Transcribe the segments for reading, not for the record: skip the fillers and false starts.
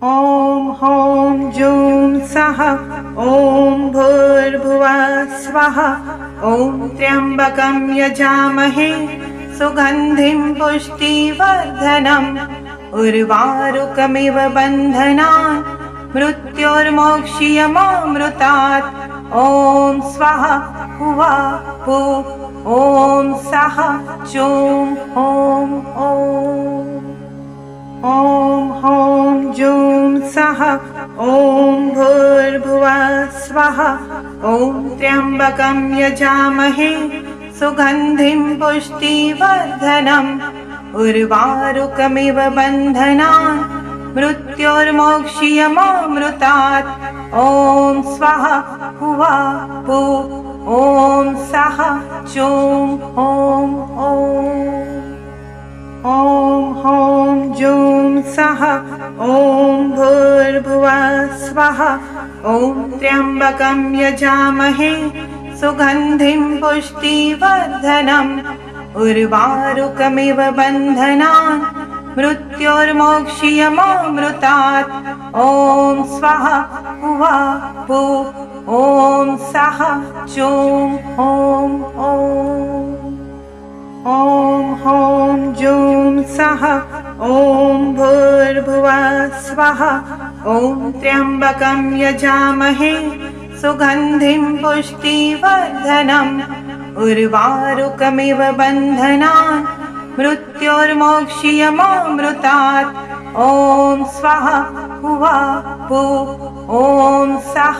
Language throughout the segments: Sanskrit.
ॐ हौं जूं सः ॐ भूर्भुवः स्वः ॐ त्र्यम्बकं यजामहे सुगन्धिं पुष्टिवर्धनम् उर्वारुकमिव बन्धनान् मृत्योर्मोक्ष्यमामृतात् ॐ स्वः हुवा हु ॐ सः चूं ॐ ॐ हौं जूं सः ॐ भूर्भुवः स्वः ॐ त्र्यम्बकं यजामहे सुगन्धिं पुष्टिवर्धनम् उर्वारुकमिव बन्धनान् मृत्योर्मोक्ष्यमामृतात् ॐ स्वः हुवा हु ॐ सः चूं ॐ ॐ हौं जूं सः ॐ भूर्भुवः स्वः ॐ त्र्यम्बकं यजामहे सुगन्धिं पुष्टिवर्धनम् उर्वारुकमिव बन्धनान् मृत्योर्मोक्ष्यमामृतात् ॐ स्वः हुवा हु ॐ सः चूं ॐ ॐ हौं जूं सः ॐ भूर्भुवः स्वः ॐ त्र्यम्बकं यजामहे सुगन्धिं पुष्टिवर्धनम् उर्वारुकमिव बन्धनान् मृत्योर्मोक्ष्यमामृतात् ॐ स्वः हुवा हु ॐ सः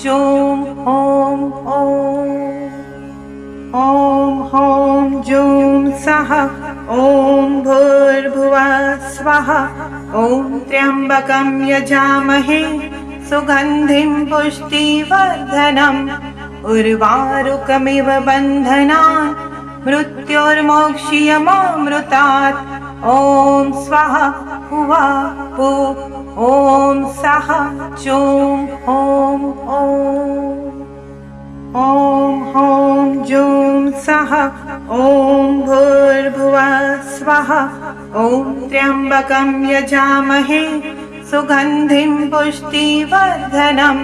चूं ॐ हौं जूं सः ॐ भूर्भुवः स्वः ॐ त्र्यम्बकं यजामहे सुगन्धिं पुष्टिवर्धनम् उर्वारुकमिव बन्धनान् मृत्योर्मोक्ष्यमामृतात् ॐ स्वः हुवा हु ॐ सः चूं ॐ हौं जूं सः ॐ भूर्भुवः स्वः ॐ त्र्यम्बकं यजामहे सुगन्धिं पुष्टिवर्धनम्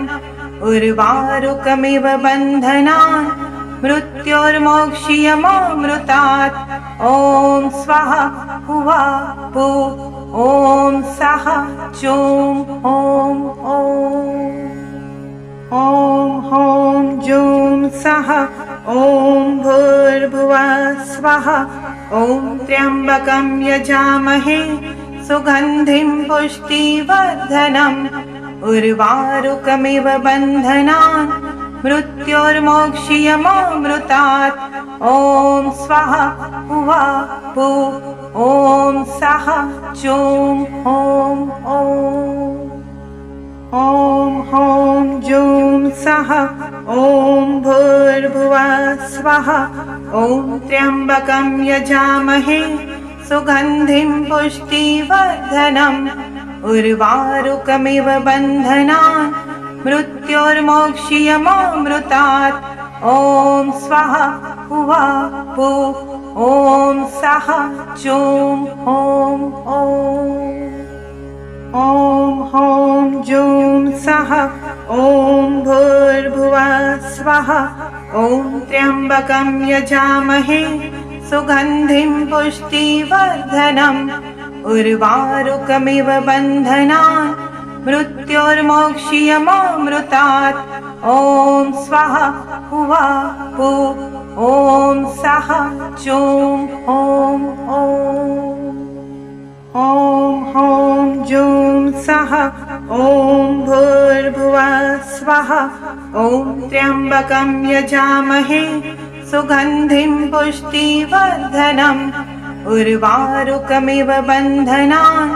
उर्वारुकमिव बन्धनान् मृत्योर्मोक्ष्यमामृतात् ॐ स्वः हुवा हु ॐ सः चूं ॐ हौं जूं सः ॐ भूर्भुवः स्वः ॐ त्र्यम्बकं यजामहे सुगन्धिं पुष्टिवर्धनम् उर्वारुकमिव बन्धनान् मृत्योर्मोक्ष्यमामृतात् ॐ स्वः हुवा हु ॐ सः चूं ॐ हौं जूं सः ॐ भूर्भुवः स्वः ॐ त्र्यम्बकं यजामहे सुगन्धिं पुष्टिवर्धनम् उर्वारुकमिव बन्धनान् मृत्योर्मोक्ष्यमामृतात् ॐ स्वः हुवा हु ॐ सः चूं ॐ हौं जूं सः ॐ भूर्भुवः स्वः ॐ त्र्यम्बकं यजामहे सुगन्धिं पुष्टिवर्धनम् उर्वारुकमिव बन्धनान् मृत्योर्मोक्ष्यमामृतात् ॐ स्वः हुवा हु ॐ सः चूं ॐ हौं जूं सः ॐ भूर्भुवः स्वः ॐ त्र्यम्बकं यजामहे सुगन्धिं पुष्टिवर्धनम् उर्वारुकमिव बन्धनान्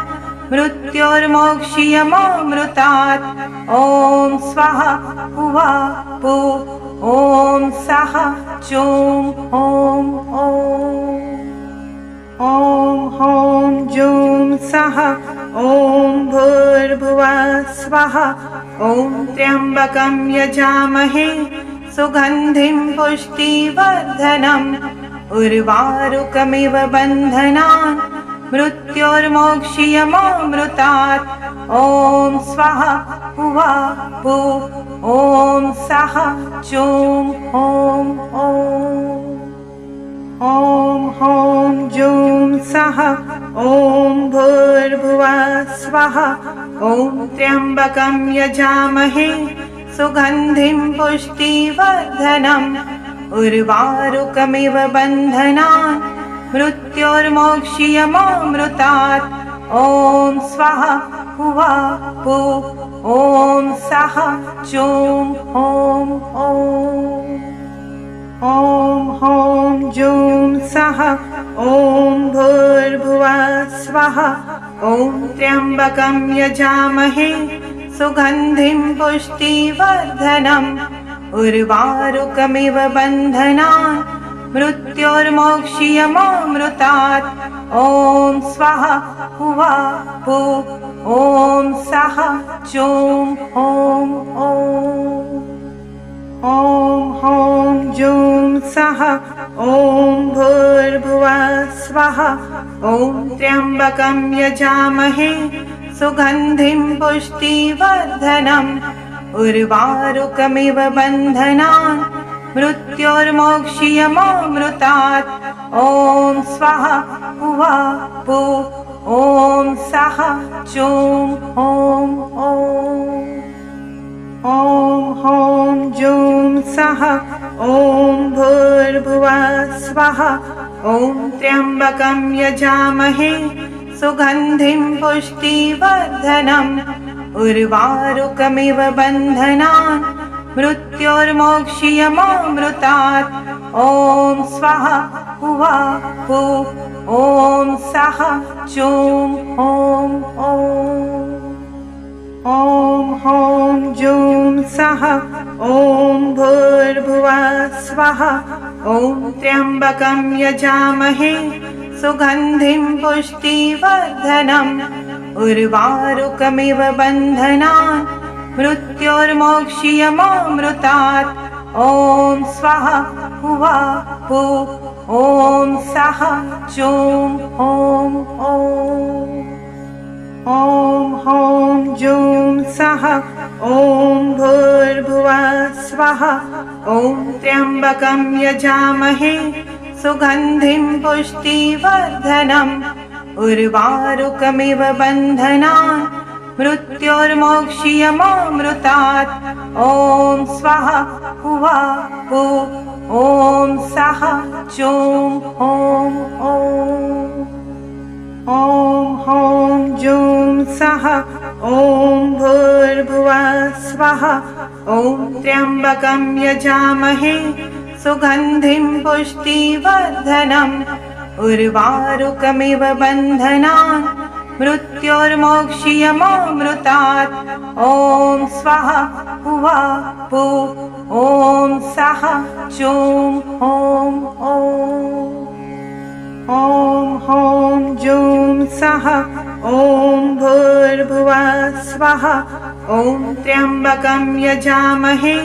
मृत्योर्मोक्ष्यमामृतात् ॐ स्वः हुवा हु ॐ सः चूं ॐ हौं जूं सः ॐ भूर्भुवः स्वः ॐ त्र्यम्बकं यजामहे सुगन्धिं पुष्टिवर्धनम् उर्वारुकमिव बन्धनान् मृत्योर्मोक्ष्यमामृतात् ॐ ॐ स्वाहा हुवा भू ॐ सः चूं ॐ ॐ हौं जूं सः ॐ भूर्भुवः स्वः ॐ त्र्यम्बकं यजामहे सुगन्धिं पुष्टिवर्धनम् उर्वारुकमिव बन्धनान् मृत्योर्मोक्ष्यमामृतात् ॐ स्वाहा हुवा भू ॐ सः चूं ॐ हौं जूं सः ॐ भूर्भुवः स्वः ॐ त्र्यम्बकं यजामहे सुगन्धिं पुष्टिवर्धनम् उर्वारुकमिव बन्धनान् मृत्योर्मोक्ष्यमामृतात् ॐ स्वाहा हुवा भू ॐ सः चूं ॐ हौं जूं सः ॐ भूर्भुवः स्वः ॐ त्र्यम्बकं यजामहे सुगन्धिं पुष्टिवर्धनम् उर्वारुकमिव बन्धनान् मृत्योर्मोक्ष्यमामृतात् ॐ स्वाहा हुवा भू ॐ सः चूं ॐ हौं जूं सः ॐ भूर्भुवः स्वः ॐ त्र्यम्बकं यजामहे सुगन्धिं पुष्टिवर्धनम् उर्वारुकमिव बन्धनान् मृत्योर्मोक्ष्यमामृतात् ॐ स्वाहा हुवा भू ॐ सः चूं ॐ हौं जूं सः ॐ भूर्भुवः स्वः ॐ त्र्यम्बकं यजामहे सुगन्धिं पुष्टिवर्धनम् उर्वारुकमिव बन्धनान् मृत्योर्मोक्ष्यमामृतात् ॐ स्वाहा हुवा भू ॐ सः चूं ॐ हौं जूं सः ॐ भूर्भुवः स्वः ॐ त्र्यम्बकं यजामहे सुगन्धिं पुष्टिवर्धनम् उर्वारुकमिव बन्धनान् मृत्योर्मोक्ष्यमामृतात् ॐ स्वाहा हुवा भू ॐ सः चूं ॐ हौं जूं सः ॐ भूर्भुवः स्वः ॐ त्र्यम्बकं यजामहे सुगन्धिं पुष्टिवर्धनम् उर्वारुकमिव बन्धनान् मृत्योर्मोक्ष्यमामृतात् ॐ स्वाहा हुवा भू ॐ सः चूं ॐ हौं जूं सः ॐ भूर्भुवः स्वः ॐ त्र्यम्बकं यजामहे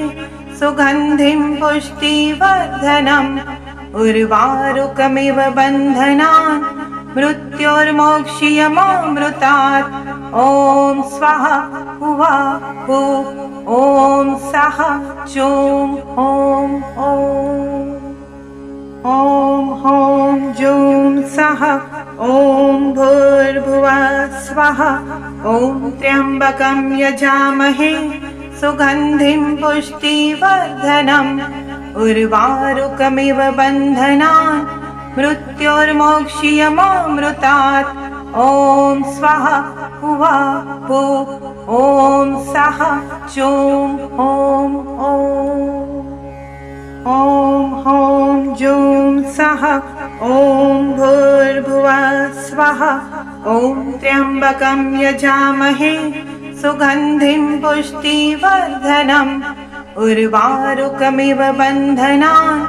सुगन्धिं पुष्टिवर्धनम् उर्वारुकमिव बन्धनान् मृत्योर्मोक्ष्यमामृतात् ॐ स्वाहा हुवा भू ॐ सः चूं ॐ हौं जूं सः ॐ भूर्भुवः स्वः ॐ त्र्यम्बकं यजामहे सुगन्धिं पुष्टिवर्धनम् उर्वारुकमिव बन्धनान् मृत्योर्मोक्ष्यमामृतात् ॐ स्वाहा हुवा भू ॐ सः चूं ॐ हौं जूं सः ॐ भूर्भुवः स्वः ॐ त्र्यम्बकं यजामहे सुगन्धिं पुष्टिवर्धनम् उर्वारुकमिव बन्धनान्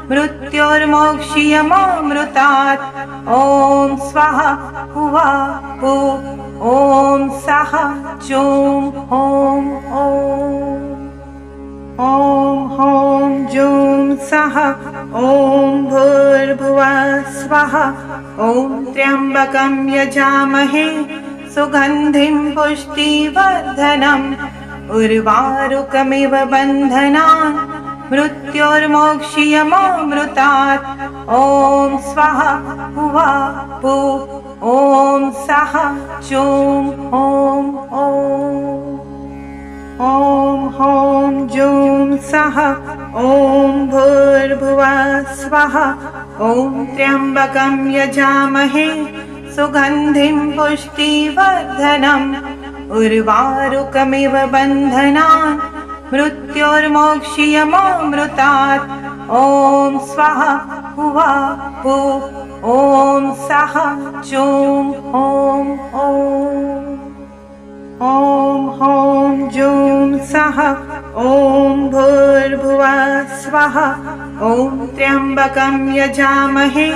मृत्योर्मोक्ष्यमामृतात् ॐ स्वाहा हुवा भू ॐ सः चूं ॐ हौं जूं सः ॐ भूर्भुवः स्वः ॐ त्र्यम्बकं यजामहे सुगन्धिं पुष्टिवर्धनम् उर्वारुकमिव बन्धनान् मृत्योर्मोक्ष्यमामृतात् ॐ स्वाहा हुवा पु ॐ सः चूं ॐ ॐ हौं जूं सः ॐ भूर्भुवः स्वः ॐ त्र्यम्बकं यजामहे सुगन्धिं पुष्टिवर्धनम् उर्वारुकमिव बन्धनान् मृत्योर्मोक्ष्यमामृतात् ॐ स्वाहा हुवा पु ॐ सः चूं ॐ ॐ हौं जूं सः ॐ भूर्भुवः स्वः ॐ त्र्यम्बकं यजामहे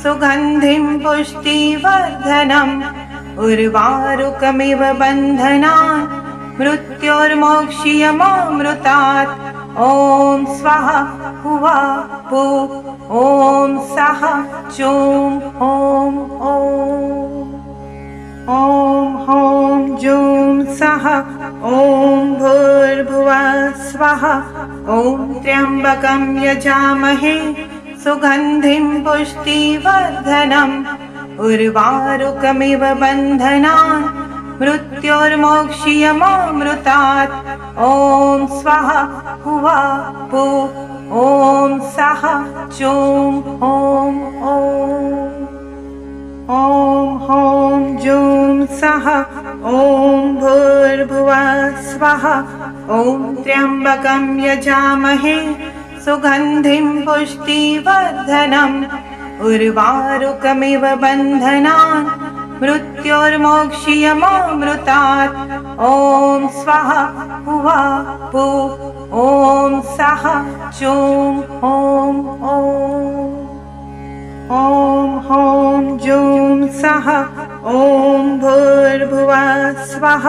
सुगन्धिं पुष्टिवर्धनम् उर्वारुकमिव बन्धनान् मृत्योर्मोक्ष्यमामृतात् ॐ स्वाहा हुवा पु ॐ सः चूं ॐ ॐ हौं जूं सः ॐ भूर्भुवः स्वः ॐ त्र्यम्बकं यजामहे सुगन्धिं पुष्टिवर्धनम् उर्वारुकमिव बन्धनान् मृत्योर्मोक्ष्यमामृतात् ॐ स्वाहा हुवा पु ॐ सः चूं ॐ हौं जूं सः ॐ भूर्भुवः स्वः ॐ त्र्यम्बकं यजामहे सुगन्धिं पुष्टिवर्धनम् उर्वारुकमिव बन्धनान् मृत्योर्मोक्ष्यमामृतात् ॐ स्वाहा हुवा पु ॐ सः चूं ॐ हौं जूं सः ॐ भूर्भुवः स्वः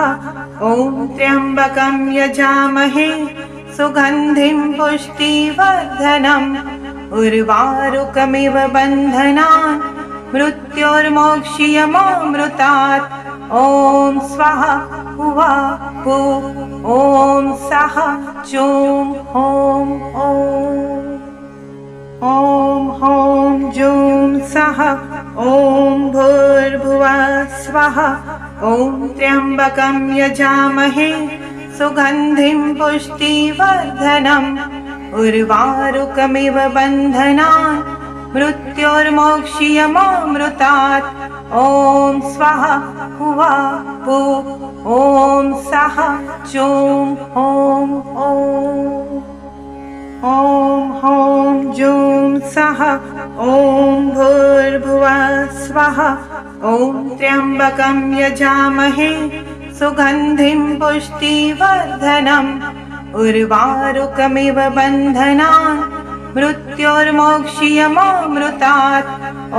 ॐ त्र्यम्बकं यजामहे सुगन्धिं पुष्टिवर्धनम् उर्वारुकमिव बन्धनान् मृत्योर्मोक्ष्यमामृतात् ॐ स्वाहा हुवा पु ॐ सः चूं ॐ हौं जूं सः ॐ भूर्भुवः स्वः ॐ त्र्यम्बकं यजामहे सुगन्धिं पुष्टिवर्धनम् उर्वारुकमिव बन्धनान् मृत्योर्मोक्ष्यमामृतात् ॐ स्वाहा हुवा पु ॐ सः चूं ॐ हौं जूं सः ॐ भूर्भुवः स्वः ॐ त्र्यम्बकं यजामहे सुगन्धिं पुष्टिवर्धनम् उर्वारुकमिव बन्धनान् मृत्योर्मोक्ष्यमामृतात्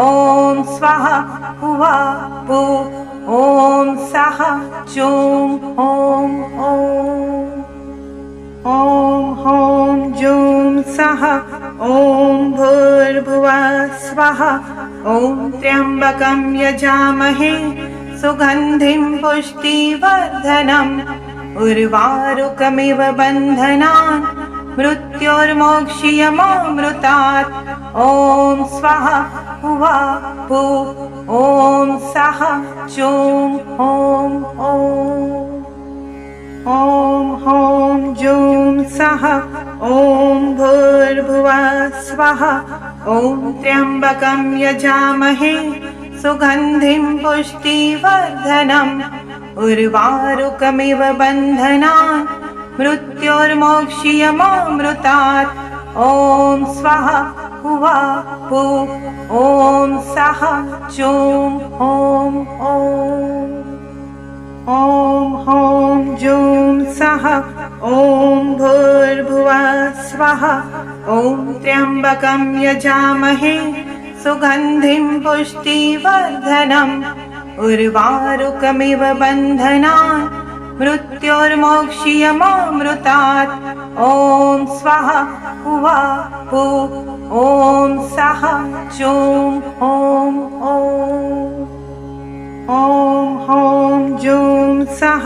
ॐ स्वाहा हुवा पु ॐ सः चूं ॐ हौं जूं सः ॐ भूर्भुवः स्वः ॐ त्र्यम्बकं यजामहे सुगन्धिं पुष्टिवर्धनम् उर्वारुकमिव बन्धनान् मृत्योर्मोक्ष्यमामृतात् ॐ स्वाहा हुवा पु ॐ सः चूं ॐ हौं जूं सः ॐ भूर्भुवः स्वः ॐ त्र्यम्बकं यजामहे सुगन्धिं पुष्टिवर्धनम् उर्वारुकमिव बन्धनान् मृत्योर्मोक्ष्यमामृतात् ॐ स्वाहा हुवा पु ॐ सः चूं ॐ हौं जूं सः ॐ भूर्भुवः स्वः ॐ त्र्यम्बकं यजामहे सुगन्धिं पुष्टिवर्धनम् उर्वारुकमिव बन्धनान् मृत्योर्मोक्ष्यमामृतात् ॐ स्वाहा हुवा पु ॐ सः चूं ॐ ॐ हौं जूं सः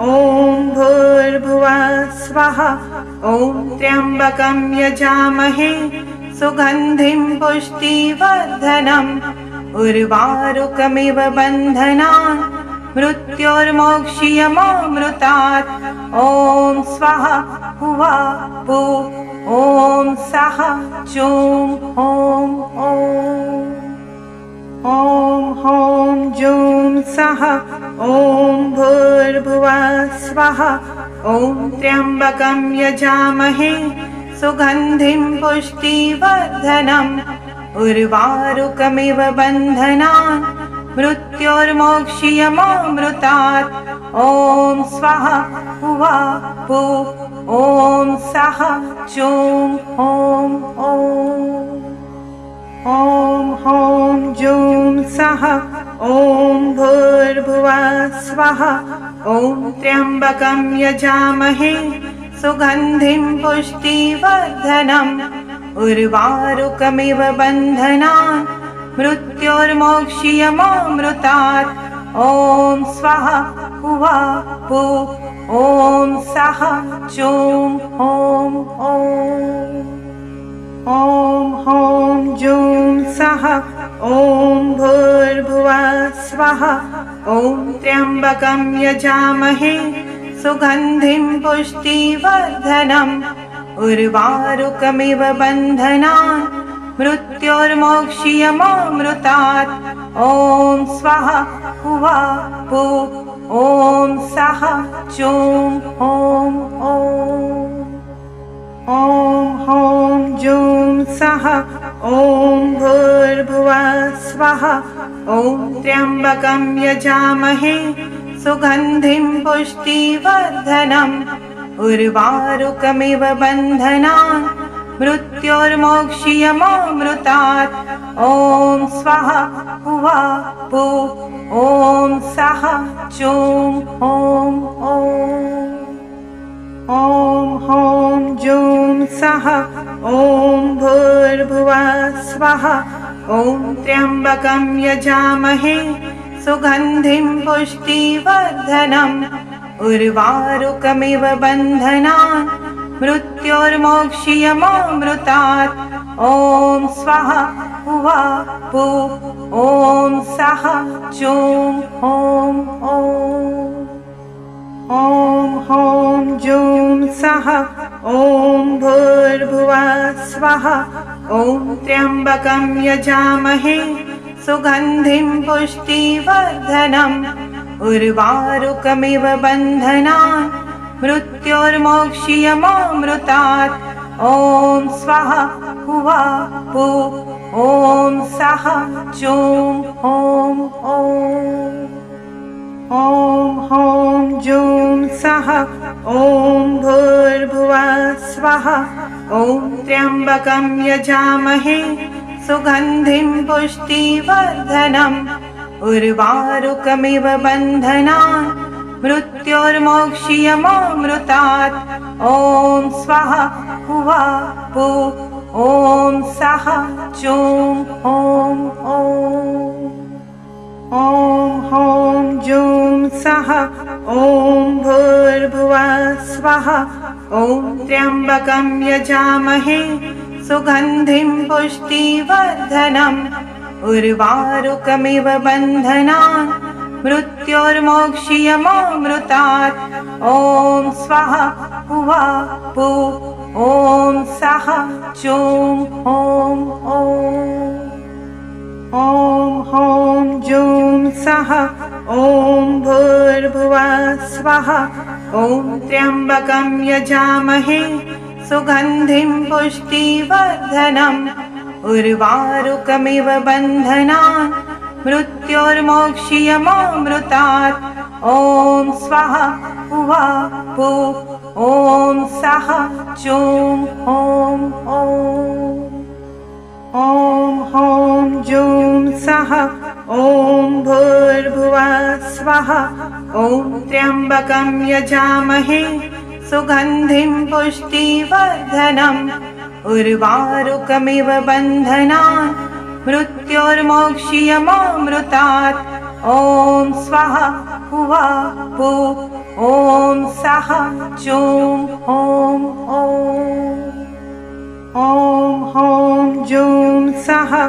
ॐ भूर्भुवः स्वः ॐ त्र्यम्बकं यजामहे सुगन्धिं पुष्टिवर्धनम् उर्वारुकमिव बन्धनान् मृत्योर्मोक्ष्यमामृतात् ॐ स्वः हुवा भू ॐ सः चूं ॐ ॐ हौं जूं सः ॐ भूर्भुवः स्वः ॐ त्र्यम्बकं यजामहे सुगन्धिं पुष्टिवर्धनम् उर्वारुकमिव बन्धनान् मृत्योर्मोक्ष्यमामृतात् ॐ स्वः हुवा भू ॐ सः चूं ॐ हौं जूं सः ॐ भूर्भुवः स्वः ॐ त्र्यम्बकं यजामहे सुगन्धिं पुष्टिवर्धनम् उर्वारुकमिव बन्धनान् मृत्योर्मोक्ष्यमामृतात् ॐ स्वः हुवा भू ॐ सः चूं ॐ हौं जूं सः ॐ भूर्भुवः स्वः ॐ त्र्यम्बकं यजामहे सुगन्धिं पुष्टिवर्धनम् उर्वारुकमिव बन्धनान् मृत्योर्मोक्ष्यमामृतात् ॐ स्वः हुवा भू ॐ सः चूं ॐ हौं जूं सः ॐ भूर्भुवः स्वः ॐ त्र्यम्बकं यजामहे सुगन्धिं पुष्टिवर्धनम् उर्वारुकमिव बन्धनान् मृत्योर्मोक्ष्यमामृतात् ॐ स्वः हुवा भू ॐ सः चूं ॐ हौं जूं सः ॐ भूर्भुवः स्वः ॐ त्र्यम्बकं यजामहे सुगन्धिं पुष्टिवर्धनम् उर्वारुकमिव बन्धनान् मृत्योर्मोक्ष्यमामृतात् ॐ स्वः हुवा भू ॐ सः चूं ॐ हौं जूं सः ॐ भूर्भुवः स्वः ॐ त्र्यम्बकं यजामहे सुगन्धिं पुष्टिवर्धनम् उर्वारुकमिव बन्धनान् मृत्योर्मोक्ष्यमामृतात् ॐ स्वः हुवा भू ॐ सः चूं ॐ हौं जूं सः ॐ भूर्भुवः स्वः ॐ त्र्यम्बकं यजामहे सुगन्धिं पुष्टिवर्धनम् उर्वारुकमिव बन्धनान् मृत्योर्मोक्ष्यमामृतात् ॐ स्वः हुवा भू ॐ सः चूं ॐ हौं जूं सः ॐ भूर्भुवः स्वः ॐ त्र्यम्बकं यजामहे सुगन्धिं पुष्टिवर्धनम् उर्वारुकमिव बन्धनान् मृत्योर्मोक्ष्यमामृतात् ॐ स्वः हुवा भू ॐ सः चूं ॐ हौं जूं सः ॐ भूर्भुवः स्वः ॐ त्र्यम्बकं यजामहे सुगन्धिं पुष्टिवर्धनम् उर्वारुकमिव बन्धनान् मृत्योर्मोक्ष्यमामृतात् ॐ स्वः हुवा भू ॐ सः चूं ॐ हौं जूं सः ॐ भूर्भुवः स्वः ॐ त्र्यम्बकं यजामहे सुगन्धिं पुष्टिवर्धनम् उर्वारुकमिव बन्धनान् मृत्योर्मोक्ष्यमामृतात् ॐ स्वाहा हुवा भू ॐ स्वाहा जूं ॐ ॐ जूं स्वाहा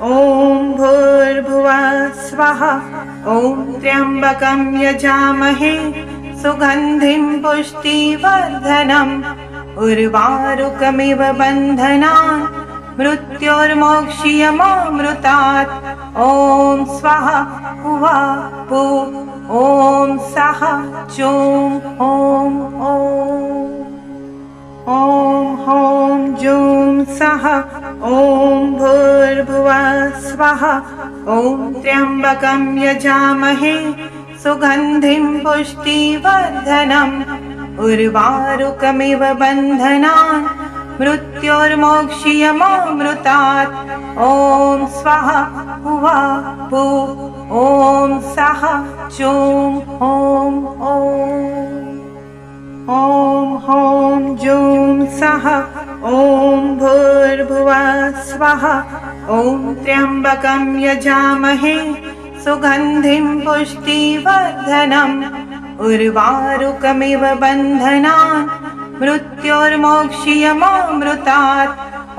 ॐ भूर्भुवः स्वाहा ॐ त्र्यम्बकं यजामहे सुगन्धिं पुष्टिवर्धनम् उर्वारुकमिव बन्धनान् मृत्योर्मोक्ष्यमामृतात् ॐ स्वाहा हुवा भू ॐ स्वाहा जूं ॐ जूं स्वाहा ॐ भूर्भुवः स्वाहा ॐ त्र्यम्बकं यजामहे सुगन्धिं पुष्टिवर्धनम् उर्वारुकमिव बन्धनान् मृत्योर्मोक्ष्यमामृतात् ॐ स्वाहा हुवा भू ॐ स्वाहा जूं ॐ जूं स्वाहा ॐ भूर्भुवः स्वाहा ॐ त्र्यम्बकं यजामहे सुगन्धिं पुष्टिवर्धनम् उर्वारुकमिव बन्धनान् मृत्योर्मोक्ष्यमामृतात्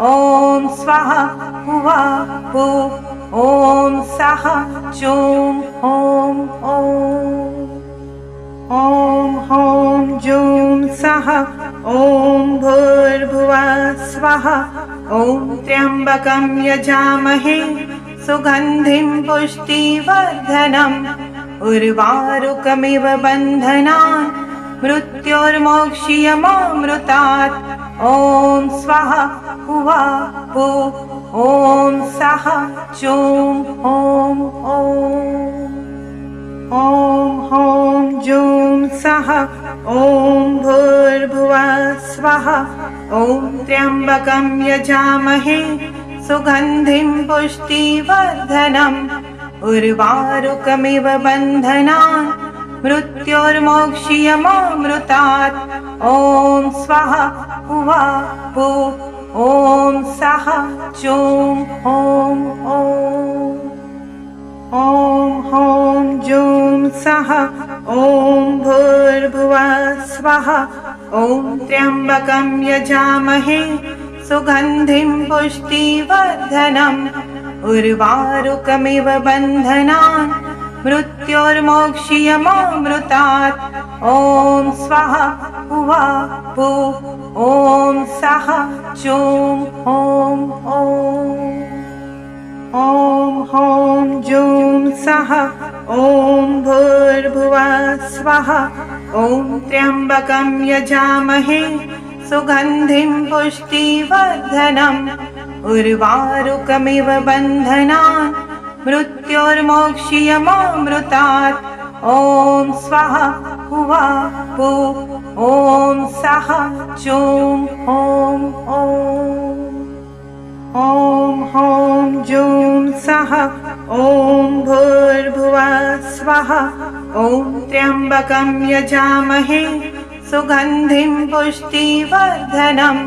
ॐ स्वाहा हुवा भू ॐ स्वाहा जूं ॐ जूं स्वाहा ॐ भूर्भुवः स्वाहा ॐ त्र्यम्बकं यजामहे सुगन्धिं पुष्टिवर्धनम् उर्वारुकमिव बन्धनान् मृत्योर्मोक्ष्यमामृतात् ॐ स्वाहा हुवा भू ॐ स्वाहा जूं ॐ जूं स्वाहा ॐ भूर्भुवः स्वाहा ॐ त्र्यम्बकं यजामहे सुगन्धिं पुष्टिवर्धनम् उर्वारुकमिव बन्धनान् मृत्योर्मोक्ष्यमामृतात् ॐ स्वाहा हुवा भू ॐ स्वाहा जूं ॐ जूं स्वाहा ॐ भूर्भुवः स्वाहा ॐ त्र्यम्बकं यजामहे सुगन्धिं पुष्टिवर्धनम् उर्वारुकमिव बन्धनान् मृत्योर्मोक्ष्यमामृतात् ॐ स्वाहा हुवा भू ॐ स्वाहा जूं ॐ जूं स्वाहा ॐ भूर्भुवः स्वाहा ॐ त्र्यम्बकं यजामहे सुगन्धिं पुष्टिवर्धनम् उर्वारुकमिव बन्धनान् मृत्योर्मोक्ष्यमामृतात् ॐ स्वाहा हुवा भू ॐ स्वाहा जूं ॐ जूं स्वाहा ॐ भूर्भुवः स्वाहा ॐ त्र्यम्बकं यजामहे सुगन्धिं पुष्टिवर्धनम्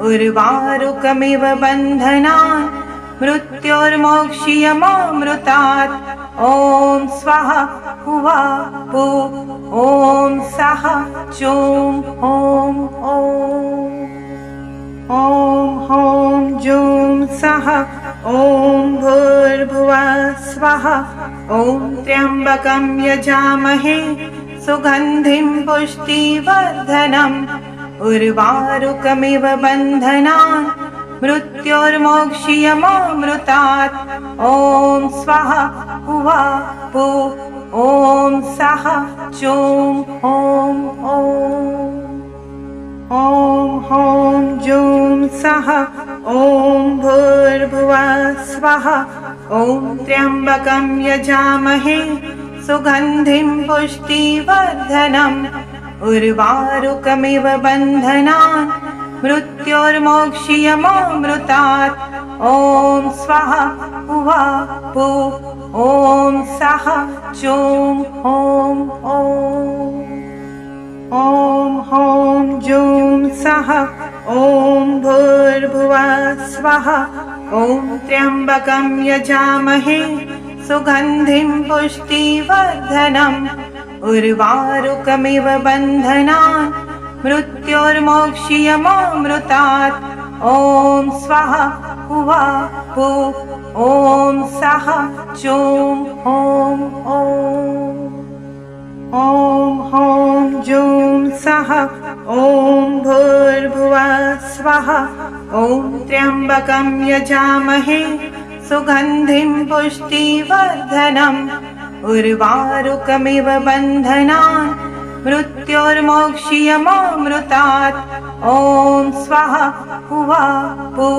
उर्वारुकमिव बन्धनान् मृत्योर्मोक्ष्यमामृतात् ॐ स्वाहा हुवा भू ॐ स्वाहा जूं ॐ जूं स्वाहा ॐ भूर्भुवः स्वाहा ॐ त्र्यम्बकं यजामहे सुगन्धिं पुष्टिवर्धनम् उर्वारुकमिव बन्धनान् मृत्योर्मोक्ष्यमामृतात् ॐ स्वाहा हुवा भू ॐ स्वाहा जूं ॐ जूं स्वाहा ॐ भूर्भुवः स्वाहा ॐ त्र्यम्बकं यजामहे सुगन्धिं पुष्टिवर्धनम् उर्वारुकमिव बन्धनान् मृत्योर्मोक्ष्यमामृतात् ॐ स्वाहा हुवा भू ॐ स्वाहा जूं ॐ जूं स्वाहा ॐ भूर्भुवः स्वाहा ॐ त्र्यम्बकं यजामहे सुगन्धिं पुष्टिवर्धनम् उर्वारुकमिव बन्धनान् मृत्योर्मोक्ष्यमामृतात् ॐ स्वाहा हुवा हु ॐ सः चूं ॐ ॐ जूं सः ॐ भूर्भुवः स्वः ॐ त्र्यम्बकं यजामहे सुगन्धिं पुष्टिवर्धनम् उर्वारुकमिव बन्धनान् मृत्योर्मोक्ष्यमामृतात् ॐ स्वाहा हुवा हु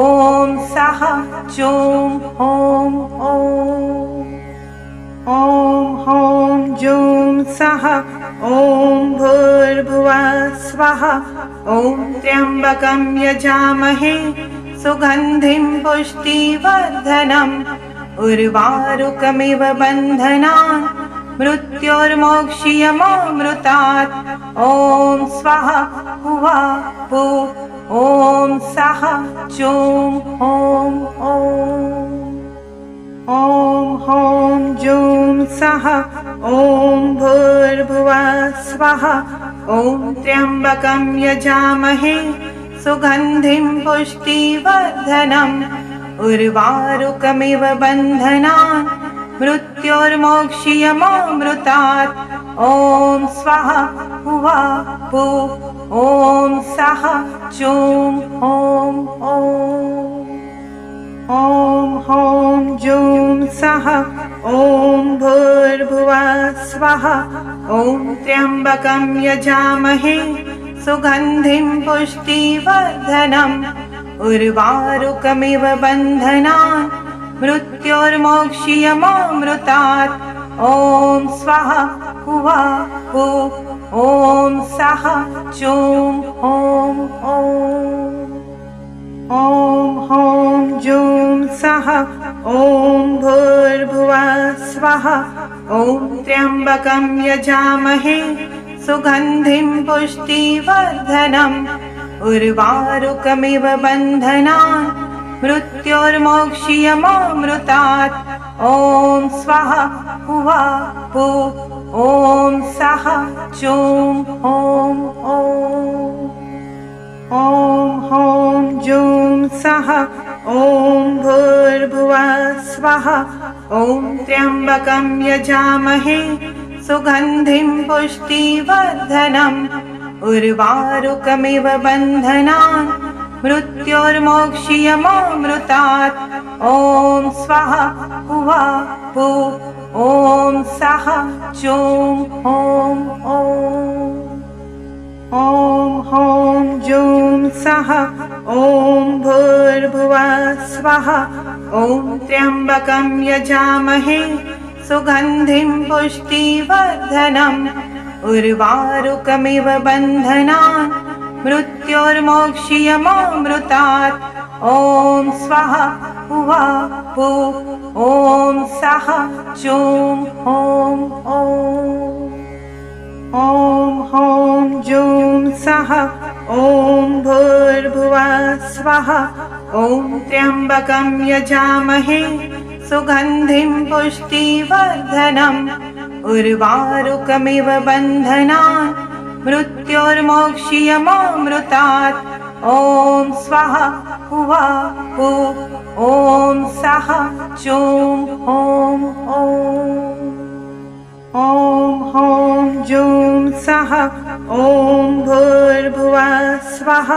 ॐ सः चूं ॐ जूं सः ॐ भूर्भुवः स्वः ॐ त्र्यम्बकं यजामहे सुगन्धिं पुष्टिवर्धनम् उर्वारुकमिव बन्धनान् मृत्योर्मोक्ष्यमामृतात् ॐ स्वाहा हुवा हु ॐ सः चूं ॐ जूं सः ॐ भूर्भुवः स्वः ॐ त्र्यम्बकं यजामहे सुगन्धिं पुष्टिवर्धनम् उर्वारुकमिव बन्धनान् मृत्योर्मोक्ष्यमामृतात् ॐ स्वाहा हुवा हु ॐ सः चूं ॐ जूं सः ॐ भूर्भुवः स्वः ॐ त्र्यम्बकं यजामहे सुगन्धिं पुष्टिवर्धनम् उर्वारुकमिव बन्धनान् मृत्योर्मोक्ष्यमामृतात् ॐ स्वाहा हुवा हु ॐ सः चूं ॐ जूं सः ॐ भूर्भुवः स्वः ॐ त्र्यम्बकं यजामहे सुगन्धिं पुष्टिवर्धनम् उर्वारुकमिव बन्धनान् मृत्योर्मोक्ष्यमामृतात् ॐ स्वाहा हुवा हु ॐ सः चूं ॐ जूं सः ॐ भूर्भुवः स्वः ॐ त्र्यम्बकं यजामहे सुगन्धिं पुष्टिवर्धनम् उर्वारुकमिव बन्धनान् मृत्योर्मोक्ष्यमामृतात् ॐ स्वाहा हुवा हु ॐ सः चूं ॐ जूं सः ॐ भूर्भुवः स्वः ॐ त्र्यम्बकं यजामहे सुगन्धिं पुष्टिवर्धनम् उर्वारुकमिव बन्धनान् मृत्योर्मोक्ष्यमामृतात् ॐ स्वाहा हुवा हु ॐ सः चूं ॐ जूं सः ॐ भूर्भुवः स्वः ॐ त्र्यम्बकं यजामहे सुगन्धिं पुष्टिवर्धनम् उर्वारुकमिव बन्धनान् मृत्योर्मोक्ष्यमामृतात् ॐ स्वाहा हुवा हु ॐ सः चूं ॐ जूं सः ॐ भूर्भुवः स्वः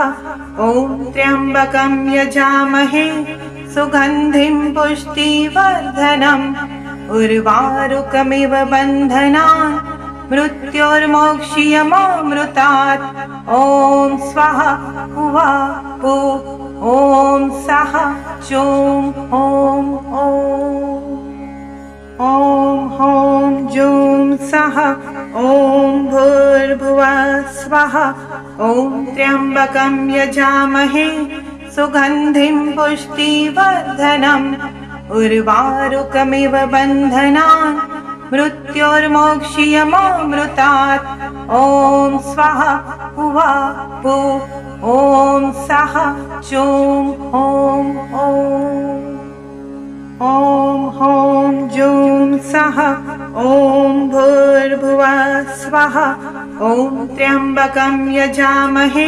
ॐ त्र्यम्बकं यजामहे सुगन्धिं पुष्टिवर्धनम् उर्वारुकमिव बन्धनान् मृत्योर्मोक्ष्यमामृतात् ॐ स्वाहा हुवा हु ॐ सः चूं ॐ जूं सः ॐ भूर्भुवः स्वः ॐ त्र्यम्बकं यजामहे सुगन्धिं पुष्टिवर्धनम् उर्वारुकमिव बन्धनान् मृत्योर्मोक्ष्यमामृतात् ॐ स्वाहा हुवा हु ॐ सः चूं ॐ हौं जूं सः ॐ भूर्भुवः स्वः ॐ त्र्यम्बकं यजामहे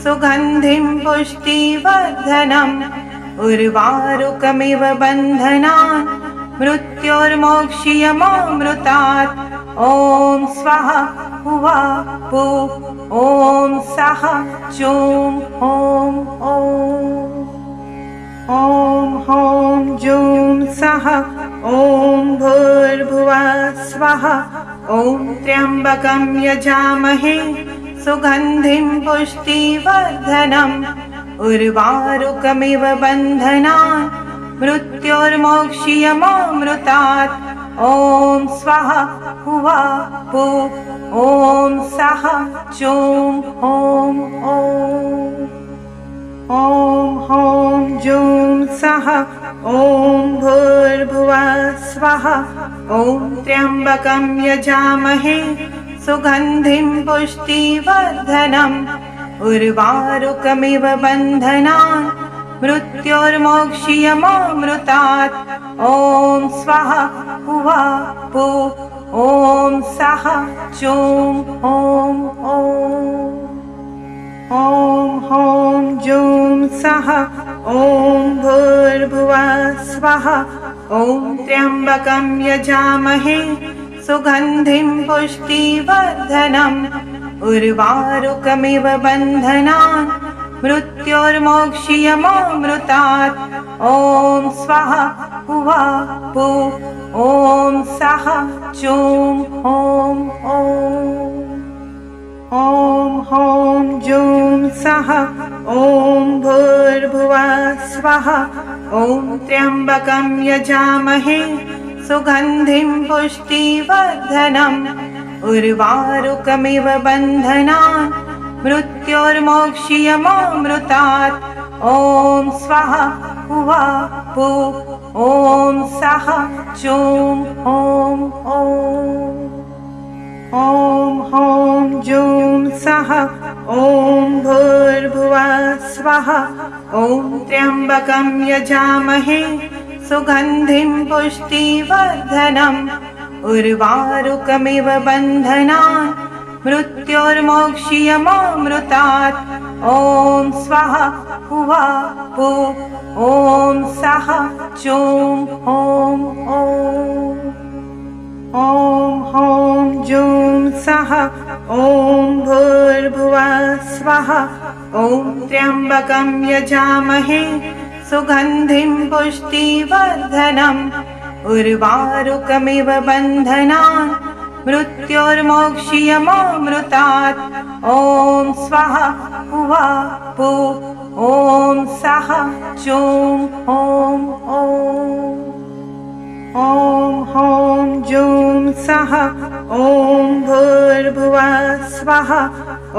सुगन्धिं पुष्टिवर्धनम् उर्वारुकमिव बन्धनान् मृत्योर्मोक्ष्यमामृतात् ॐ स्वाहा हुवा पु ॐ सः चूं ॐ ॐ हौं जूं सः ॐ भूर्भुवः स्वः ॐ त्र्यम्बकं यजामहे सुगन्धिं पुष्टिवर्धनम् उर्वारुकमिव बन्धनान् मृत्योर्मोक्ष्यमामृतात् ॐ स्वाहा हुवा पु ॐ सः चूं ॐ हौं जूं सः ॐ भूर्भुवः स्वः ॐ त्र्यम्बकं यजामहे सुगन्धिं पुष्टिवर्धनम् उर्वारुकमिव बन्धनान् मृत्योर्मोक्ष्यमामृतात् ॐ स्वाहा हुवा पु ॐ सः चूं ॐ हौं जूं सः ॐ भूर्भुवः स्वः ॐ त्र्यम्बकं यजामहे सुगन्धिं पुष्टिवर्धनम् उर्वारुकमिव बन्धनान् मृत्योर्मोक्ष्यमामृतात् ॐ स्वाहा हुवा पु ॐ सः चूं ॐ हौं जूं सः ॐ भूर्भुवः स्वः ॐ त्र्यम्बकं यजामहे सुगन्धिं पुष्टिवर्धनम् उर्वारुकमिव बन्धनान् मृत्योर्मोक्ष्यमामृतात् ॐ स्वाहा हुवा पु ॐ सः चूं ॐ हौं जूं सः ॐ भूर्भुवः स्वः ॐ त्र्यम्बकं यजामहे सुगन्धिं पुष्टिवर्धनम् उर्वारुकमिव बन्धनान् मृत्योर्मोक्ष्यमामृतात् ॐ स्वाहा हुवा पु ॐ सः चूं ॐ हौं जूं सः ॐ भूर्भुवः स्वः ॐ त्र्यम्बकं यजामहे सुगन्धिं पुष्टिवर्धनम् उर्वारुकमिव बन्धनान् मृत्योर्मोक्ष्यमामृतात् ॐ स्वाहा हुवा पु ॐ सः चूं ॐ हौं जूं सः ॐ भूर्भुवः स्वः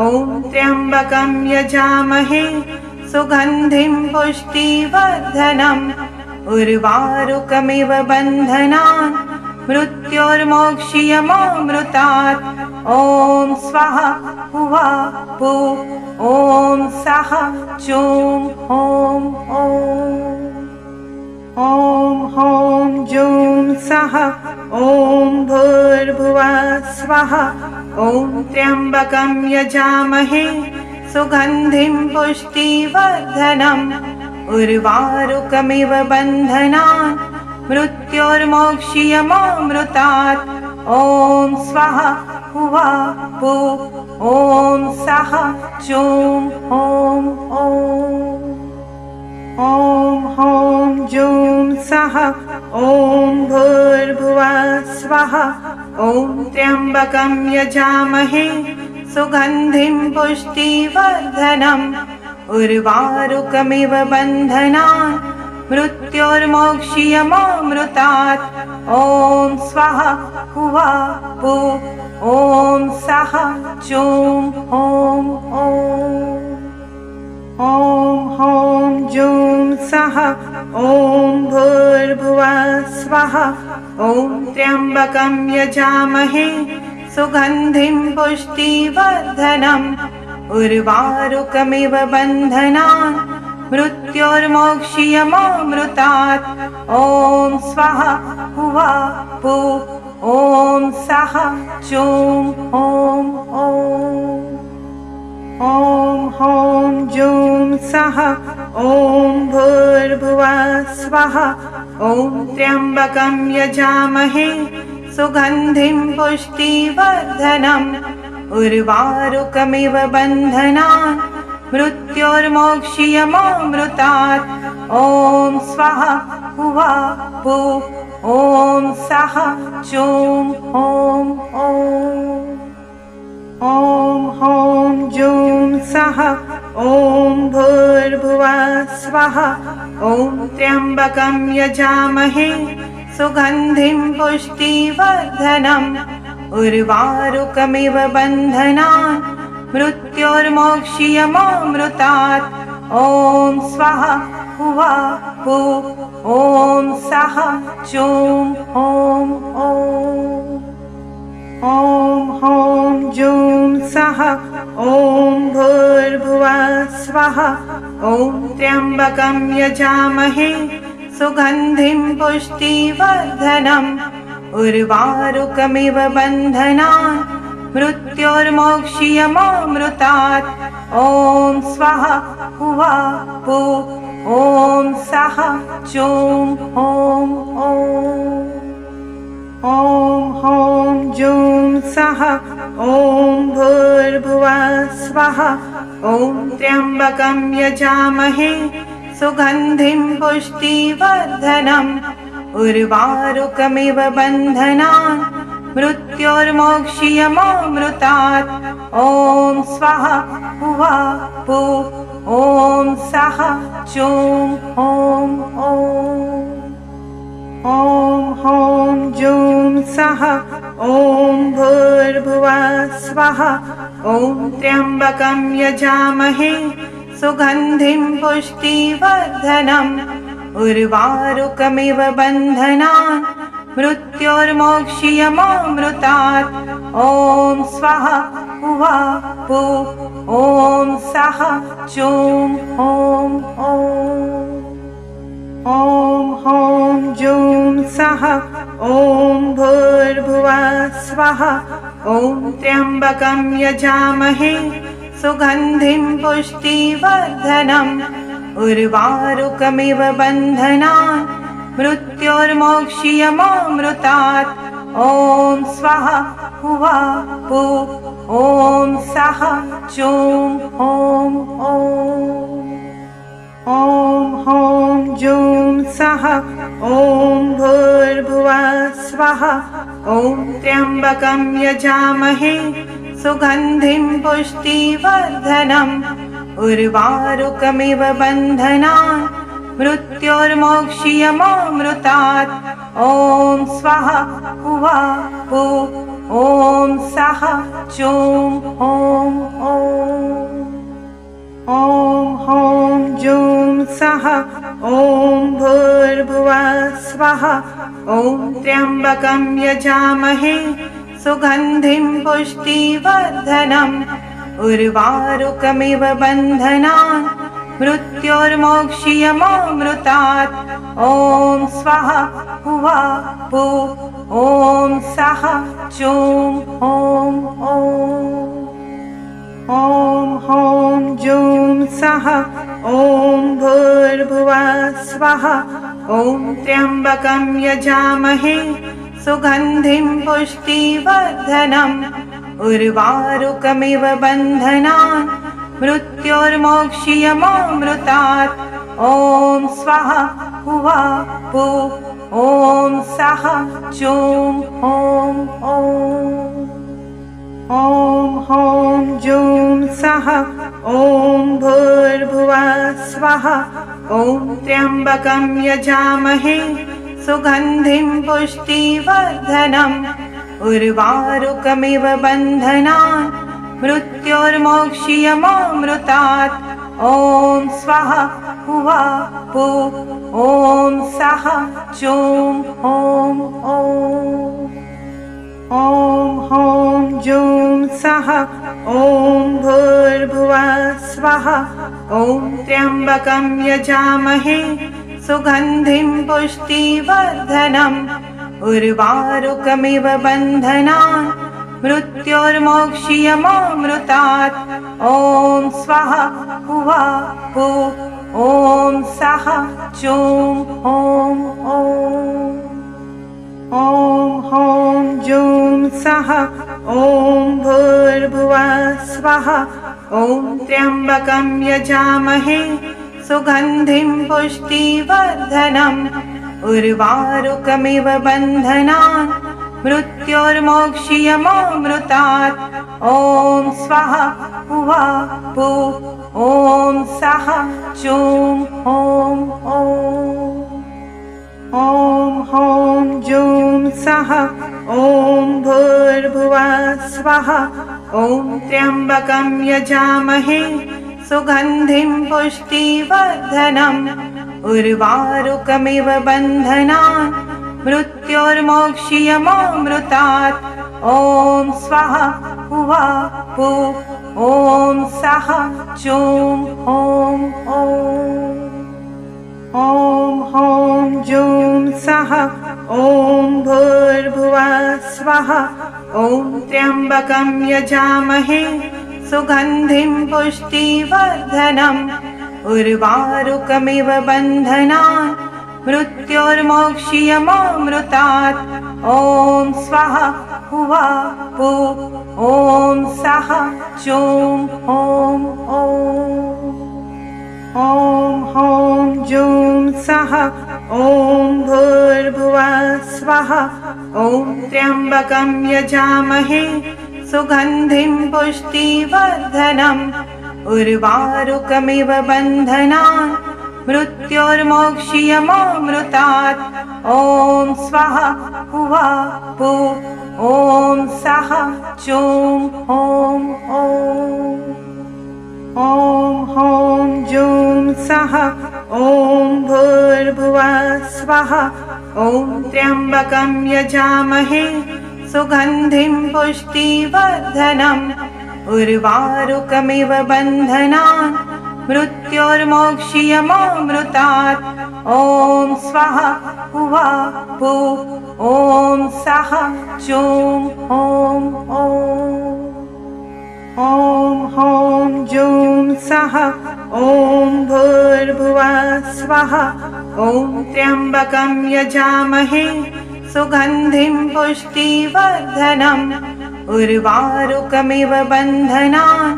ॐ त्र्यम्बकं यजामहे सुगन्धिं पुष्टिवर्धनम् उर्वारुकमिव बन्धनान् मृत्योर्मोक्ष्यमामृतात् ॐ स्वाहा हुवा पु ॐ सः चूं ॐ हौं जूं सः ॐ भूर्भुवः स्वः ॐ त्र्यम्बकं यजामहे सुगन्धिं पुष्टिवर्धनम् उर्वारुकमिव बन्धनान् मृत्योर्मोक्ष्यमामृतात् ॐ स्वाहा हुवा पु ॐ सः चूं ॐ हौं जूं सः ॐ भूर्भुवः स्वः ॐ त्र्यम्बकं यजामहे सुगन्धिं पुष्टिवर्धनम् उर्वारुकमिव बन्धनान् मृत्योर्मोक्ष्यमामृतात् ॐ स्वाहा हुवा पु ॐ सः चूं ॐ हौं जूं सः ॐ भूर्भुवः स्वः ॐ त्र्यम्बकं यजामहे सुगन्धिं पुष्टिवर्धनम् उर्वारुकमिव बन्धनान् मृत्योर्मोक्ष्यमामृतात् ॐ स्वाहा हुवा भू ॐ सः चूं ॐ ॐ हौं जूं सः ॐ भूर्भुवः स्वः ॐ त्र्यम्बकं यजामहे सुगन्धिं पुष्टिवर्धनम् उर्वारुकमिव बन्धनान् मृत्योर्मोक्ष्यमामृतात् ॐ स्वाहा हुवा भू ॐ सः चूं ॐ हौं जूं सः ॐ भूर्भुवः स्वः ॐ त्र्यम्बकं यजामहे सुगन्धिं पुष्टिवर्धनम् उर्वारुकमिव बन्धनान् मृत्योर्मोक्ष्यमामृतात् ॐ स्वाहा हुवा भू ॐ सः चूं ॐ हौं जूं सः ॐ भूर्भुवः स्वः ॐ त्र्यम्बकं यजामहे सुगन्धिं पुष्टिवर्धनम् उर्वारुकमिव बन्धनान् मृत्योर्मोक्ष्यमामृतात् ॐ स्वाहा हुवा भू ॐ सः चूं ॐ हौं जूं सः ॐ भूर्भुवः स्वः ॐ त्र्यम्बकं यजामहे सुगन्धिं पुष्टिवर्धनम् उर्वारुकमिव बन्धनान् मृत्योर्मोक्ष्यमामृतात् ॐ स्वाहा हुवा भू ॐ सः चूं ॐ हौं जूं सः ॐ भूर्भुवः स्वः ॐ त्र्यम्बकं यजामहे सुगन्धिं पुष्टिवर्धनम् उर्वारुकमिव बन्धनान् मृत्योर्मोक्ष्यमामृतात् ॐ स्वाहा हुवा भू ॐ सः चूं ॐ हौं जूं सः ॐ भूर्भुवः स्वः ॐ त्र्यम्बकं यजामहे सुगन्धिं पुष्टिवर्धनम् उर्वारुकमिव बन्धनान् मृत्योर्मोक्ष्यमामृतात् ॐ स्वाहा हुवा भू ॐ सः चूं ॐ हौं जूं सः ॐ भूर्भुवः स्वः ॐ त्र्यम्बकं यजामहे सुगन्धिं पुष्टिवर्धनम् उर्वारुकमिव बन्धनान् मृत्योर्मोक्ष्यमामृतात् ॐ स्वाहा हुवा भू ॐ सः चूं ॐ हौं जूं सः ॐ भूर्भुवः स्वः ॐ त्र्यम्बकं यजामहे सुगन्धिं पुष्टिवर्धनम् उर्वारुकमिव बन्धनान् मृत्योर्मोक्ष्यमामृतात् ॐ स्वाहा हुवा भू ॐ सः चूं ॐ हौं जूं सः ॐ भूर्भुवः स्वः ॐ त्र्यम्बकं यजामहे सुगन्धिं पुष्टिवर्धनम् उर्वारुकमिव बन्धनान् मृत्योर्मोक्ष्यमामृतात् ॐ स्वाहा हुवा भू ॐ सः चूं ॐ हौं जूं सः ॐ भूर्भुवः स्वः ॐ त्र्यम्बकं यजामहे सुगन्धिं पुष्टिवर्धनम् उर्वारुकमिव बन्धनान् मृत्योर्मोक्ष्यमामृतात् ॐ स्वाहा हुवा भू ॐ सः चूं ॐ हौं जूं सः ॐ भूर्भुवः स्वः ॐ त्र्यम्बकं यजामहे सुगन्धिं पुष्टिवर्धनम् उर्वारुकमिव बन्धनान् मृत्योर्मोक्ष्यमामृतात् ॐ स्वाहा हुवा हु ॐ सः चूं ॐ ॐ हौं जूं सः ॐ भूर्भुवः स्वः ॐ त्र्यम्बकं यजामहे सुगन्धिं पुष्टिवर्धनम् उर्वारुकमिव बन्धनान् मृत्योर्मोक्ष्यमामृतात् ॐ स्वाहा हुवा हु ॐ सः चूं ॐ ॐ हौं जूं सः ॐ भूर्भुवः स्वः ॐ त्र्यम्बकं यजामहे सुगन्धिं पुष्टिवर्धनम् उर्वारुकमिव बन्धनान् मृत्योर्मोक्ष्यमामृतात् ॐ स्वाहा हुवा हु ॐ सः चूं ॐ ॐ हौं जूं सः ॐ भूर्भुवः स्वः ॐ त्र्यम्बकं यजामहे सुगन्धिं पुष्टिवर्धनम् उर्वारुकमिव बन्धनान् मृत्योर्मोक्ष्यमामृतात् ॐ स्वाहा हुवा हु ॐ सः चूं ॐ ॐ हौं जूं सः ॐ भूर्भुवः स्वः ॐ त्र्यम्बकं यजामहे सुगन्धिं पुष्टिवर्धनम् उर्वारुकमिव बन्धनान् मृत्योर्मोक्ष्यमामृतात् ॐ स्वाहा हुवा हु ॐ सः चूं ॐ हौं जूं सः ॐ भूर्भुवः स्वः ॐ त्र्यम्बकं यजामहे सुगन्धिं पुष्टिवर्धनम् उर्वारुकमिव बन्धनान् मृत्योर्मोक्ष्यमामृतात् ॐ स्वाहा हुवा हु ॐ सः चूं ॐ हौं जूं सः ॐ भूर्भुवः स्वः ॐ त्र्यम्बकं यजामहे सुगन्धिं पुष्टिवर्धनम् उर्वारुकमिव बन्धनान्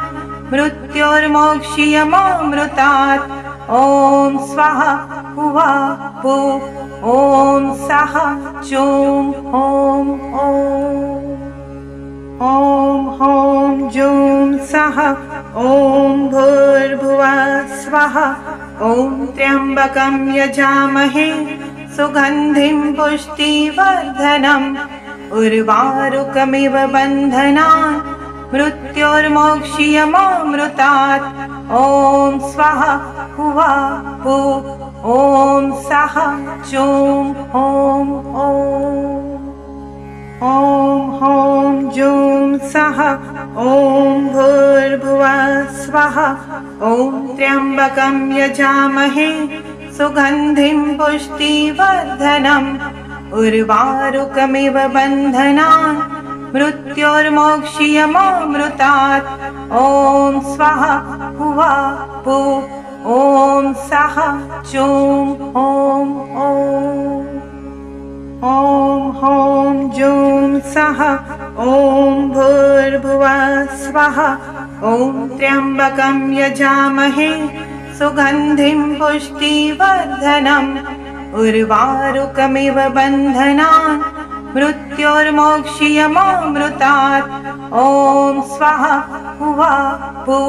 मृत्योर्मोक्ष्यमामृतात् ॐ स्वाहा हुवा हु ॐ सः चूं ॐ हौं जूं सः ॐ भूर्भुवः स्वः ॐ त्र्यम्बकं यजामहे सुगन्धिं पुष्टिवर्धनम् उर्वारुकमिव बन्धनान् मृत्योर्मोक्ष्यमामृतात् ॐ स्वाहा हुवा हु ॐ सः चूं ॐ हौं जूं सः ॐ भूर्भुवः स्वः ॐ त्र्यम्बकं यजामहे सुगन्धिं पुष्टिवर्धनम् उर्वारुकमिव बन्धनान् मृत्योर्मोक्ष्यमामृतात् ॐ स्वाहा हुवा हु ॐ सः चूं ॐ हौं जूं सः ॐ भूर्भुवः स्वः ॐ त्र्यम्बकं यजामहे सुगन्धिं पुष्टिवर्धनम् उर्वारुकमिव बन्धनान् मृत्योर्मोक्ष्यमामृतात् ॐ स्वाहा हुवा हु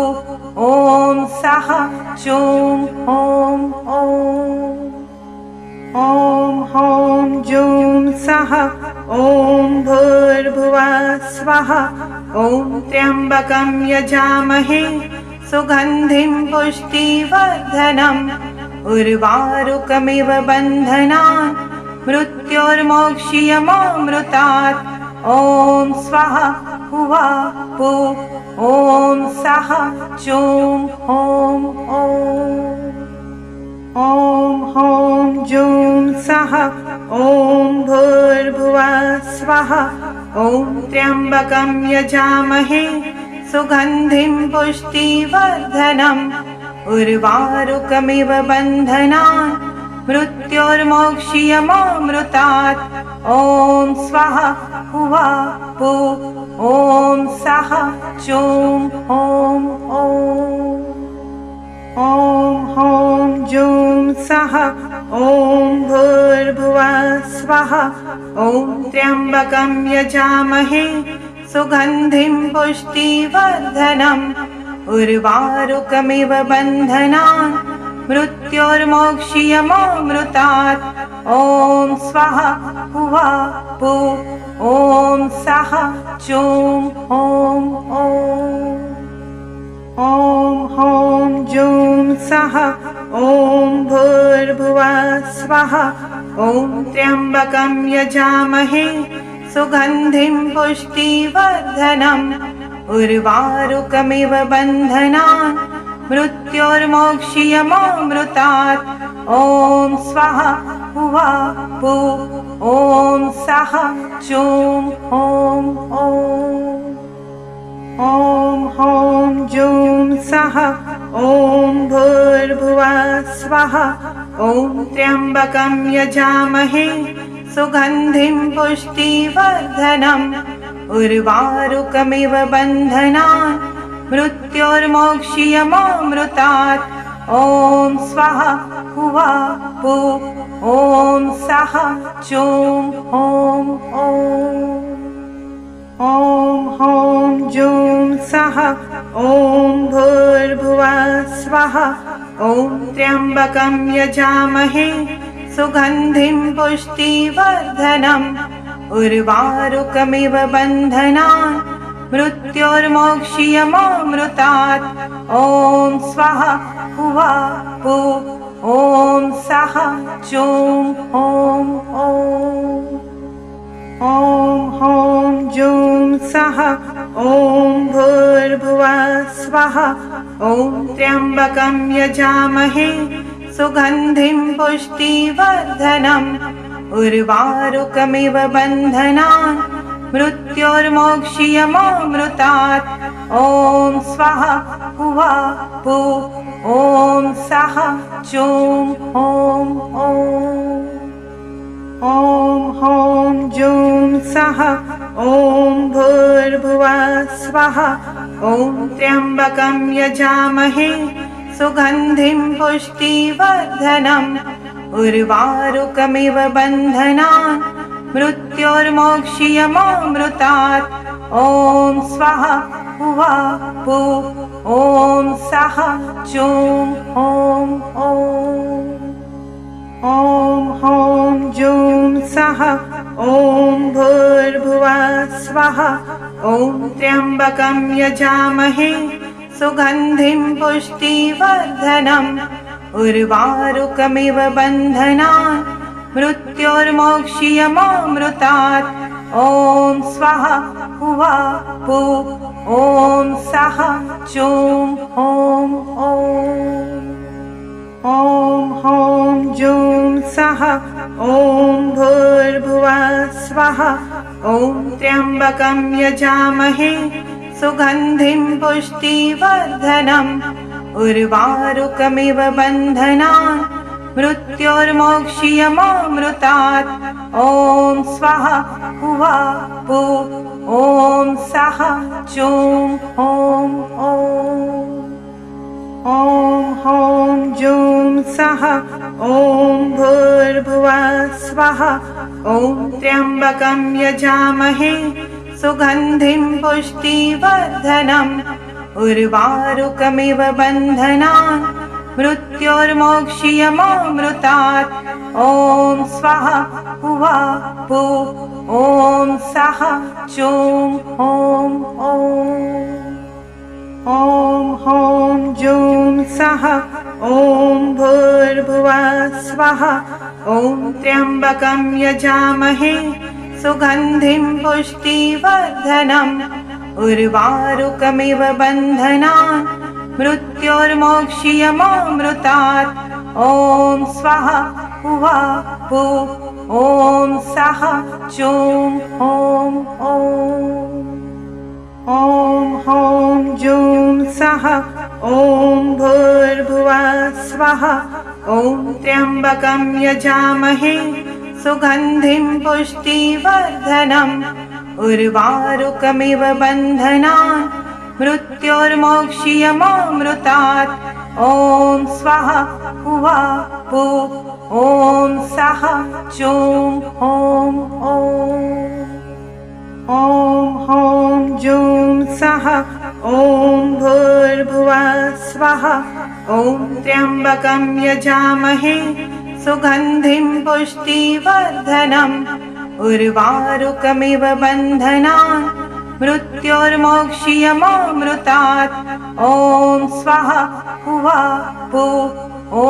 ॐ सः चूं ॐ हौं जूं सः ॐ भूर्भुवः स्वः ॐ त्र्यम्बकं यजामहे सुगन्धिं पुष्टिवर्धनम् उर्वारुकमिव बन्धनान् मृत्योर्मोक्ष्यमामृतात् ॐ स्वाहा हुवा हु ॐ सः चूं ॐ हौं सः ॐ भूर्भुवः स्वः ॐ त्र्यम्बकं यजामहे सुगन्धिं पुष्टिवर्धनम् उर्वारुकमिव बन्धनान् मृत्योर्मोक्ष्यमामृतात् ॐ स्वः हुवा पु ॐ सः चूं ॐ ॐ जूं सः ॐ भूर्भुवः स्वः ॐ त्र्यम्बकं यजामहे सुगन्धिं पुष्टिवर्धनम् उर्वारुकमिव बन्धनान् मृत्योर्मोक्ष्यमामृतात् ॐ स्वः हुवा पु ॐ सः चूं ॐ जूं सः ॐ भूर्भुवः स्वः ॐ त्र्यम्बकं यजामहे सुगन्धिं पुष्टिवर्धनम् उर्वारुकमिव बन्धनान् मृत्योर्मोक्ष्यमामृतात् ॐ स्वः हुवा पु ॐ सः चूं ॐ जूं सः ॐ भूर्भुवः स्वः ॐ त्र्यम्बकं यजामहे सुगन्धिं पुष्टिवर्धनम् उर्वारुकमिव बन्धनान् मृत्योर्मोक्ष्यमामृतात् ॐ स्वः हुवा पु ॐ सः चूं ॐ जूं सः ॐ भूर्भुवः स्वः ॐ त्र्यम्बकं यजामहे सुगन्धिं पुष्टिवर्धनम् उर्वारुकमिव बन्धनान् मृत्योर्मोक्ष्यमामृतात् ॐ स्वः हुवा पु ॐ सः चूं ॐ जूं सः ॐ भूर्भुवः स्वः ॐ त्र्यम्बकं यजामहे सुगन्धिं पुष्टिवर्धनम् उर्वारुकमिव बन्धनान् मृत्योर्मोक्ष्यमामृतात् ॐ स्वः हुवा पु ॐ सः चूं ॐ जूं सः ॐ भूर्भुवः स्वः ॐ त्र्यम्बकं यजामहे सुगन्धिं पुष्टिवर्धनम् उर्वारुकमिव बन्धनान् मृत्योर्मोक्ष्यमामृतात् ॐ स्वः हुवा पु ॐ सः चूं ॐ जूं सः ॐ भूर्भुवः स्वः ॐ त्र्यम्बकं यजामहे सुगन्धिं पुष्टिवर्धनम् उर्वारुकमिव बन्धनान् मृत्योर्मोक्ष्यमामृतात् ॐ स्वः हुवा पु ॐ सः चूं ॐ जूं सः ॐ भूर्भुवः स्वः ॐ त्र्यम्बकं यजामहे सुगन्धिं पुष्टिवर्धनम् उर्वारुकमिव बन्धनान् मृत्योर्मोक्ष्यमामृतात् ॐ स्वः हुवा पु ॐ सः चूं ॐ जूं सः ॐ भूर्भुवः स्वः ॐ त्र्यम्बकं यजामहे सुगन्धिं पुष्टिवर्धनम् उर्वारुकमिव बन्धनान् मृत्योर्मोक्ष्यमामृतात् ॐ स्वः हुवा पु ॐ सः चूं ॐ जूं सः ॐ भूर्भुवः स्वः ॐ त्र्यम्बकं यजामहे सुगन्धिं पुष्टिवर्धनम् उर्वारुकमिव बन्धनान् मृत्योर्मोक्ष्यमामृतात् ॐ स्वः हुवा भू ॐ सः चूं ॐ ॐ जूं सः ॐ भूर्भुवः स्वः ॐ त्र्यम्बकं यजामहे सुगन्धिं पुष्टिवर्धनम् उर्वारुकमिव बन्धनान् मृत्योर्मोक्ष्यमामृतात् ॐ स्वः हुवा भू ॐ सः चूं ॐ जूं सः ॐ भूर्भुवः स्वः ॐ त्र्यम्बकं यजामहे सुगन्धिं पुष्टिवर्धनम् उर्वारुकमिव बन्धनान् मृत्योर्मोक्ष्यमामृतात् ॐ स्वः हुवा भू ॐ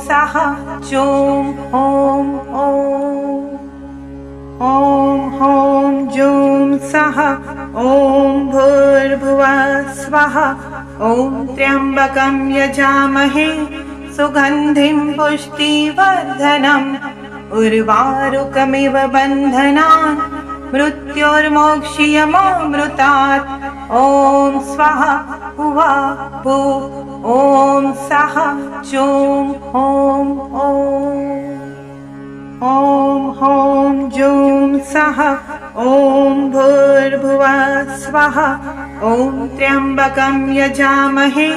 सः चूं ॐ जूं सः ॐ भूर्भुवः स्वः ॐ त्र्यम्बकं यजामहे सुगन्धिं पुष्टिवर्धनम् उर्वारुकमिव बन्धनान् मृत्योर्मोक्ष्यमामृतात् ॐ स्वः हुवा भू ॐ सः चूं ॐ जूं सः ॐ भूर्भुवः स्वः ॐ त्र्यम्बकं यजामहे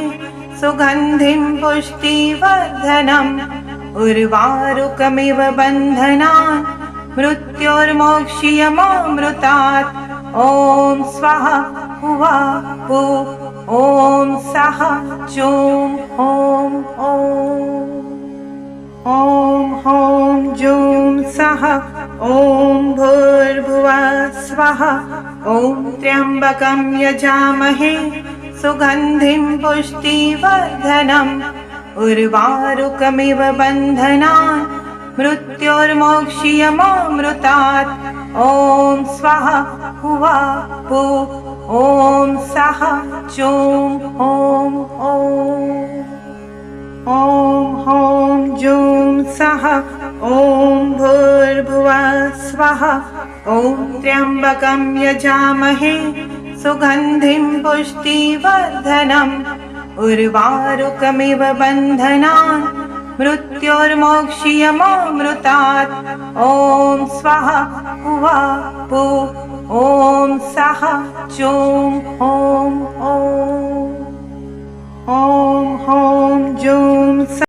सुगन्धिं पुष्टिवर्धनम् उर्वारुकमिव बन्धनान् मृत्योर्मोक्ष्यमामृतात् ॐ स्वः हुवा भू ॐ सः चूं ॐ जूं सः ॐ भूर्भुवः स्वः ॐ त्र्यम्बकं यजामहे सुगन्धिं पुष्टिवर्धनम् उर्वारुकमिव बन्धनान् मृत्योर्मोक्ष्यमामृतात् ॐ स्वः हुवा भू ॐ सः चूं ॐ जूं सः ॐ भूर्भुवः स्वः ॐ त्र्यम्बकं यजामहे सुगन्धिं पुष्टिवर्धनम् उर्वारुकमिव बन्धनान् मृत्योर्मोक्ष्यमामृतात् ॐ स्वः हुवा भू ॐ सः चूं ॐ जूं